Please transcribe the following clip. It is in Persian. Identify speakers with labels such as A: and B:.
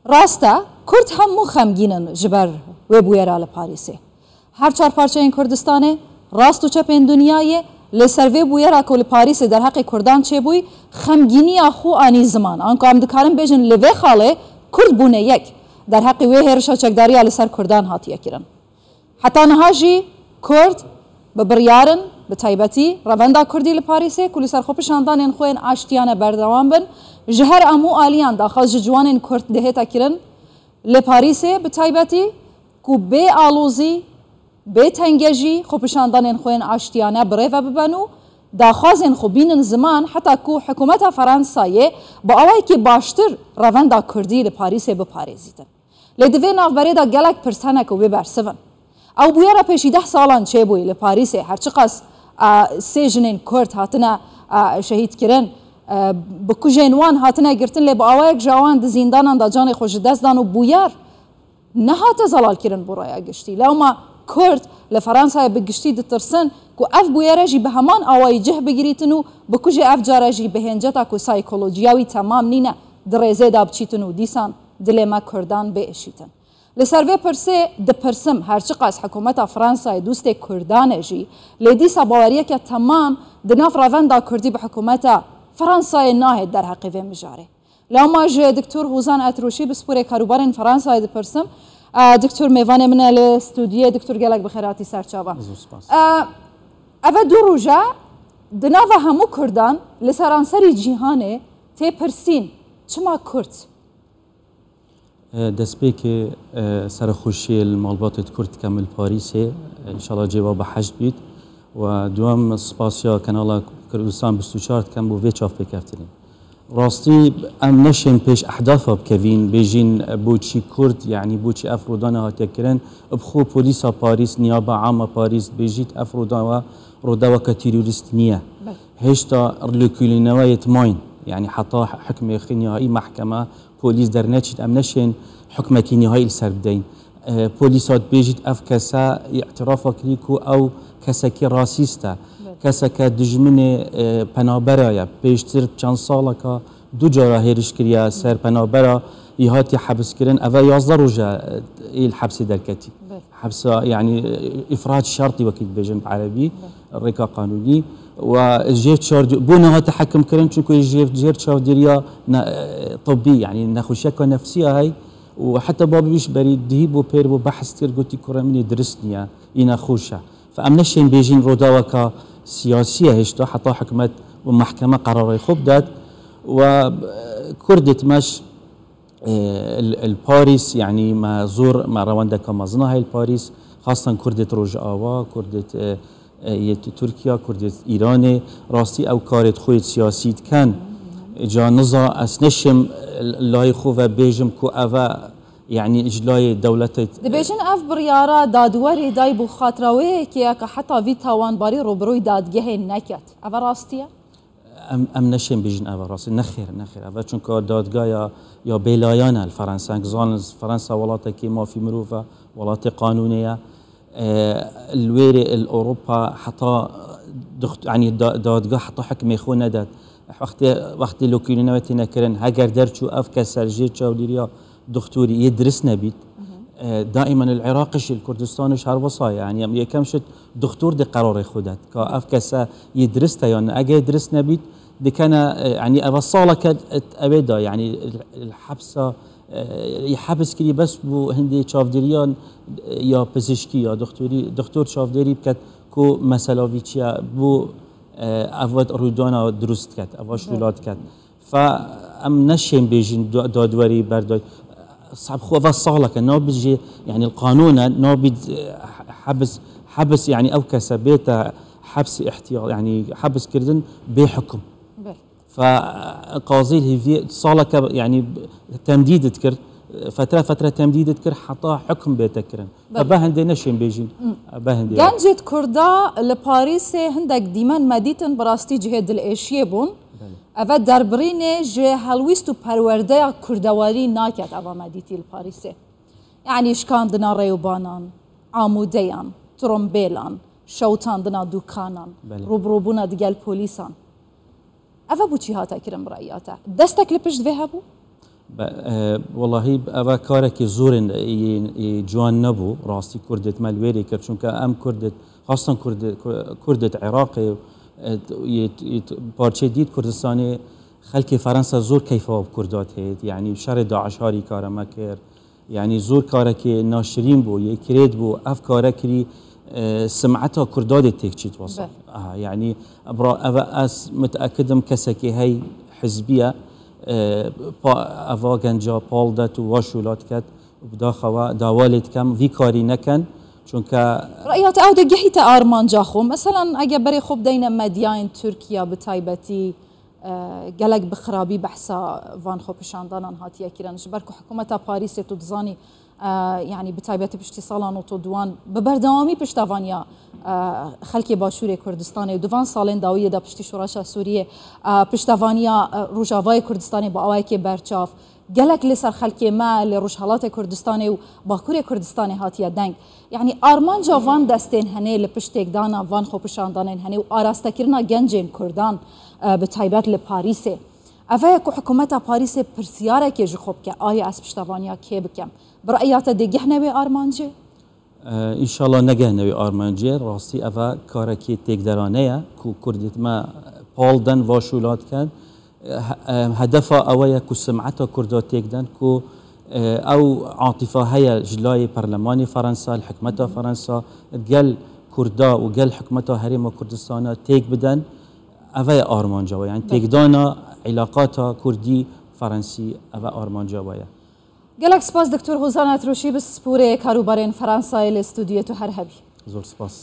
A: راسته کرد همو خمگینن جبر و بویرا لپاریسه هر چهار پارچه این کردستانه راست و چپ این دنیای لسر و بویرا که لپاریسه در حق کردان چه بوی خمگینی آخو آنی زمان آنکو هم دکارم بیجن لوه خاله کرد بونه یک در حق و هرشا چکداری لسر کردان هاتیه کرن حتی نهاجی کرد ببریارن بتایبتی روندا کردی لپاریسه کلی سر خوب شاندان این خوین آشتیانه بردوام بن جهر امو آلیان داخل جوان این کرد دهتا کرن لپاریسه بتایبتی کو به آلوزی به تنگجی خوب شاندان این خوین آشتیانه بره و ببنو داخل این خوبین زمان حتی کو حکومت فرانسایه با آوای که باشتر روندا کردی لپاریسه بپارزیدن لدوی نافبری دا گلک پرسانه کو ببرسون او بویرا پیشی 10 سالان چه بوی لپاریسه هرچقاس سجنین کرد هاتنا شهید کرن بکوژین وان هاتنا گرتن لی با آوایک جوان د زیندانان دا جان خوش دست دان و بویر نه هات زلال کرن برای گشتی لو ما کرد لفرانسا بگشتی دترسن کو اف بویرا جی به همان آوای جه بگیریتنو بکوژ اف جارا جی به هنجتا کو سایکولوژیاوی تمام نینه درزه داب چیتنو دیسان دلما کردان به اشیتن لسروی پرسه دپرسم هرچقاس حکومت فرانسا دوست کردانه جی لیدیسا باوریه که تمام دناف روندا کردی به حکومت فرانسا ناهد در حقیقه مجاره لو ماج دکتور هوزان اتروشی بسپوره کاروبار فرانسا دپرسم دکتور میوان من الاستودیو دکتور گلک بخیراتی سرچاوا اول دو روزه دناف همو کردان لسرانسری جیهانه تی پرسین چما کرد
B: دست به که سرخوشی المالبات کرد کامل پاریسه انشالله جواب حشد بید و دوام سپاسیا کانال کردستان 24 کم بو ویچاف بکفتیم راستی ام نشین پیش احداث بکوین بیجین بوچی کرد یعنی بوچی افرودان هاتیا کرن بخو پلیس پاریس نیابه عام پاریس بیجیت افرودان و رودا و کتیروریست نیه هشتا لکولینوایت ماین يعني حتى حكم نهائي محكمة بوليس در نتشت أم نشين حكمك نهائي السردين بوليسات بيجيت أف كسا اعترافك ليكو أو كسا كي راسيستا كسا كدجمن بنابرايا بيجتر بچان سالكا دو جارة هيرش كريا سر بنابرا يهاتي حبس كرن أفا 11 روجا الحبس دركتي حبس يعني إفراد شرطي وكيل بيجن بعربي الركا قانوني وجيت شارد بونا تحكم كرن شو جيت شارد ديريا طبي يعني نخوشيكا نفسية هاي وحتى بابي بيش بريد دهيب وبير وبحث تير قلتي كرامني درسني ينا خوشة فأمنشين بيجين روداوكا سياسية هشتا حتى حكمت ومحكمة قرار خوب داد وكردت مش الباريس يعني ما زور ما رواندا كمازنا هاي الباريس خاصة كردت روج آوا كردت تركيا كردت إيران راستي أو كارت خويت سياسيت كان جا نزا أسنشم لاي خوفا بيجم كو أفا يعني إجلاي دولة
A: دبيجن أف بريارة دادوري داي بو خاطراوي كياك حتى في تاوان باري روبروي دادجه نكت أفا راستيا
B: ام نشين بيجن أفا راسي نخير أفا چونكا دادجا يا بلايانا الفرنسا زان فرنسا ولاتا كيما في مروفا ولاتا قانونية الويري الأوروبا حتى يعني دادجا حتى حكم يخونا داد وقتی لوکیلینوتی نکردن هگر درچو اف کسرجی چاودیریا دکتوری يدرس نبيت دائما العراقش الكردستانش هر وصايا يعني يكم شت دكتور دي قرار خودت كاف كسا يدرس يعني اجي يدرس نبيت دي كان يعني اوصالك ابدا يعني الحبسه يحبس كلي بس بو هندي شافدريان يا بزشكي يا دكتور شافدري بكت كو مسلاويتشيا بو افوت رودانا درست كات افاش رولات كات فام نشين بيجين دادوري برداي صعب خو صالك نابج يعني القانون نابج حبس يعني او كسبيته حبس احتياط يعني حبس كردن بحكم فقاضي هي صالك يعني تمديد تكر فتره تمديد تكر حتى حكم بيتكرن فبهندي نشين بيجين بهندي
A: جانجت كردا لباريس هندك ديمان مديتن براستي جهد الاشيه بون اوا دربرینه جه هلویستو پرورده کردواری ناکت اوا مدیتی الپاریسه یعنی اشکاندنا ریوبانان عمودیان ترومبیلان شوتاندنا دوکانان روبروبونا دیگل پولیسان اوا بو چی هاتا کرم برایاتا دستک لپشت وهبو
B: والله اوه کارێکی زۆرن جوان نەبوو ڕاستی کوردت مەلوێری کرد چونکە ئەم کوردت خاصن کوردت عێراقی پارچەی دیت کوردستانی خەلکی فەرەنسا زۆر کەیفەوە کوردات هەیە یعنی شەڕی داعش هاری کارەمە کرد یعنی زۆر کارێکی ناشرین بوو یەکرێت بوو ئەف کارە کری سمعتا کوردادی تێکچیت وەسە یعنی ئەوە ئەس متأکدم کەسێکی هەی حزبیە ئەوا گەنجا پاڵ دەت و واشولات کرد بداخەوە داوالێت کەم وی کاری نەکەن چونکە
A: ڕێیات ئەو دەگەهیتە ئارمانجا خۆ مەسەڵەن ئەگە بەرێ خۆب دەینە مەدیایان تورکیا بتایبەتی gelek bi xirabî behsa van xwepişandanan hatiye kirin ji ber ku hikûmeta Parîsê tu dizanî yani bi taybetî piştî salan otodwan bi berdewamî piştevaniya xelkê Başûrê Kurdistanê divan salên dawiyê de piştî şoreşa Sûriyê piştevaniya Rojavayê Kurdistanê bi awayekê berçav gelek li ser xelkê me li Rojhilatê Kurdistanê û Bakurê Kurdistanê hatiye deng yani armanca van destên henê li piştêkdana van xwepişandanên henê û arastekirina gencên Kurdan bi taybet li Parîsê eveye ku hikûmeta Parîsê pirsiyareke ji xwe bike ayê ez piştevaniya kê bikim bi re'ya te dê gehnewê armancê
B: ئینشاءڵڵا نەگەهنەوەی ئارمانجێ ڕاستی ئەڤ کارێکی تێکدەرانەیە و کوردتمە پاڵدەن واشولاتکەن هەدەفە ئەوەیە کو سمعەتە کوردە تێکدەن و ئەو عاتیفە هەیە ژلای پەرلەمانی فەرەنسا حکومەتە فەرەنسا گەل کووردا و گەل حکومەتە هەرێمە کوردستانە تێک بدەن ئەوەیە ئارمانجەوە یان تێکدانە عیلاقاتە کوردی فەرەنسی ئەوە ئارمانجەوەیە
A: gelek spas Dr. Hozan Etruşî bi sporê karûbarên Fransayê li stûdiyê tu her hebî
B: زۆر سپاس